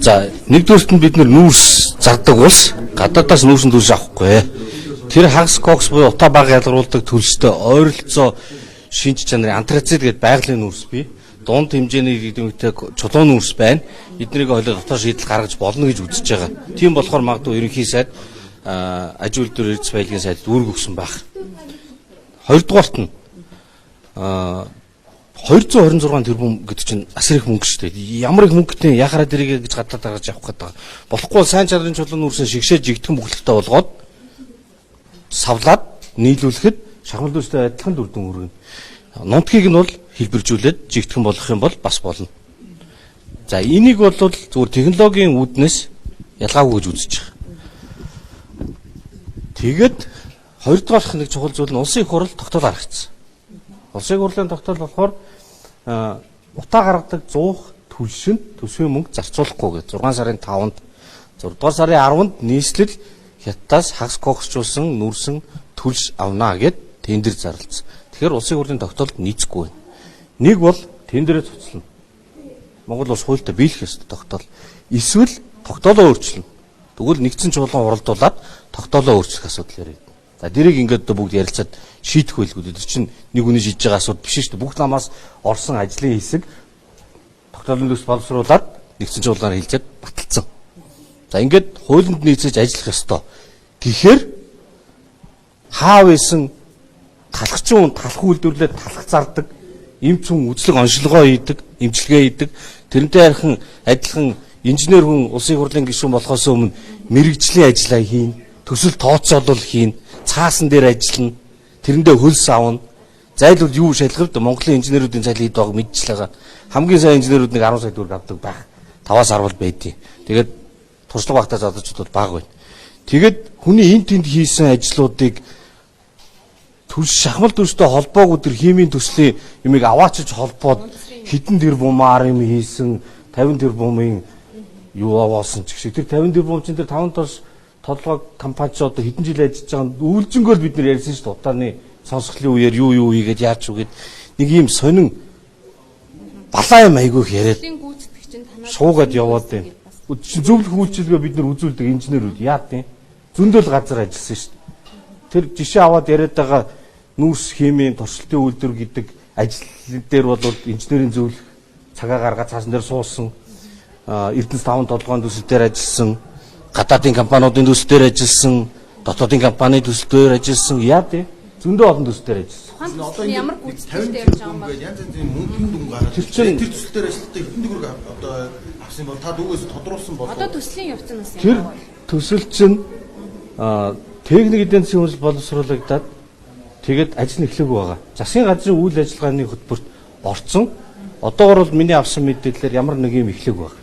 За нэгдүгээрт нь бид нүүрс зардаг улс гадаадаас нүүрсэн төлж авахгүй. Тэр хагас кокс буюу утаа бага ялгаруулдаг төлстэй ойролцоо шинж чанарын антрацит гэдэг байгалийн нүүрс бий. Дунд хэмжээний гэдэг чулуун нүүрс байна. Эднийг хойлоо дотор шийдэл гаргаж болно гэж үзэж байгаа. Тийм болохоор магадгүй ерөнхий сайд аж үйлдвэр эрдэс баялагын сайд үүрэг өгсөн баг. Хоёрдугаарт нь 226 тэрбум гэдэг чинь асар их мөнгө шүү дээ. Ямар их мөнгөтэй яхаараа дэрийг гэж гадаад гаргаж авах гэдэг. Болохгүй сайн чанарын чулуун нүүрсээ шигшээ жигтгэн бүхэлдээ болгоод савлаад нийлүүлэхэд шахмал дүүстэй адилхан дүр дүн өргөнө. Нунтгийг нь бол хэлбэржүүлээд жигтгэн болгох юм бол бас болно. За энийг бол зүгээр технологийн үүднээс ялгаагүй гэж үзэж байгаа. Тэгээд хоёрдугаарх нэг чухал зүйл нь улсын их хурал тогтоол гаргацсан. Улсын их хурлын тогтоол болохоор утаа гаргадаг 100 төлшөнд төсвийн мөнгө зарцуулахгүй гэж 6 сарын 5-нд 6 дугаар сарын 10-нд нийслэл хятадаас хагас коксжуулсан нүүрсэн төлш авнаа гэд тендер зарлалцсан. Тэгэхээр улсын хурлын тогтоолд нийцэхгүй байна. Нэг бол тендерээ цуцлана. Монгол улс хуультай биелэх ёстой тогтоол. Эсвэл тогтоолоо өөрчилнө. Тэгвэл нэгдсэн чуулган уралдуулаад тогтоолоо өөрчлөх асуудал яриад. За дэрийг ингээд бүгд ярилцаад шийдэх байлгүй. Тэр чинь нэг үний шийдэж байгаа асуудал биш шүү дээ. Бүх намаас орсон ажлын хэсэг тогтоолын төс боловсруулаад нэгдсэн чуулганаар хэлцээд баталсан. За ингээд хуулинд нийцэж ажиллах ёстой. Гэхдээ хаав исэн талхчин талх үйлдвэрлээд талх зардаг, эмч хүн үзлэг оншилгоо хийдэг, эмчилгээ хийдэг. Тэрнтэй адилхан инженер хүн улсын хурлын гишүүн болохоос өмнө мэрэгжлийн ажиллаа хийн, төсөл тооцоолол хийн, цаасан дээр ажиллана, тэрэндээ хөлс авна. Зайлшгүй юу шалгавд Монголын инженеруудын цалин хэд байгааг мэдчихл байгаа. Хамгийн сайн инженерүүд нэг 10 сая төгрөг авдаг байх. 5-аас 10 байдیں۔ Тэгээд туршлага багтаа задчууд бол бага байна. Тэгээд хүний энд тэнд хийсэн ажлуудыг шахмал дүрстэй холбоогүй тэр химийн төслийн юмыг аваачиж холбоод хэдэн тэрбумаар юм хийсэн 50 тэрбумын юу аваасан ч гэх шиг тэр 50 тэрбум чинь тэр 5 тос толгой компани ч одоо хэдэн жил ажиллаж байгаа үйлжингөөр бид нэр ярьсан шүү дээ. Утааны сонсголын үеэр юу хийгээд яач үгээд нэг юм сонин балаа юм айгүйх яриад шуугаад яваад байна. Зөвлөх үйлчилгээ бид нар үзүүлдэг инженерүүд яад тийм зөндөл газар ажилласан шүү дээ. Тэр жишээ аваад яриад байгаа нүүрс химийн туршилтын үйлдвэр гэдэг ажил дээр бол инженерийн зөвлөх цагаа гаргаад цаасан дээр суусан Эрдэнэс 5 толгойн төсөл дээр ажилласан гадаадын компаниудын төсөл дээр ажилласан дотоодын компани төсөл дээр ажилласан яа тий зөндөө олон төсөл дээр ажилласан. Одоо ямар гүйцэтгэлтэй явж байгаа юм бэ? Янз янзын мөнгөний дүн гараад тэр төсөл дээр ажилладаг хэдэн төгрөг одоо авсан бол та дүүгээс тодруулсан бол одоо төслийн явцнаас юм. Тэр төсөл чинь техник эдийн засгийн хөгжил боловсруулагдаад тэгээд ажил нь эхлэхгүй байгаа. Засгийн газрын үйл ажиллагааны хөтөлбөрт орцсон. Одоогор бол миний авсан мэдээлэлээр ямар нэг юм эхлэх баг.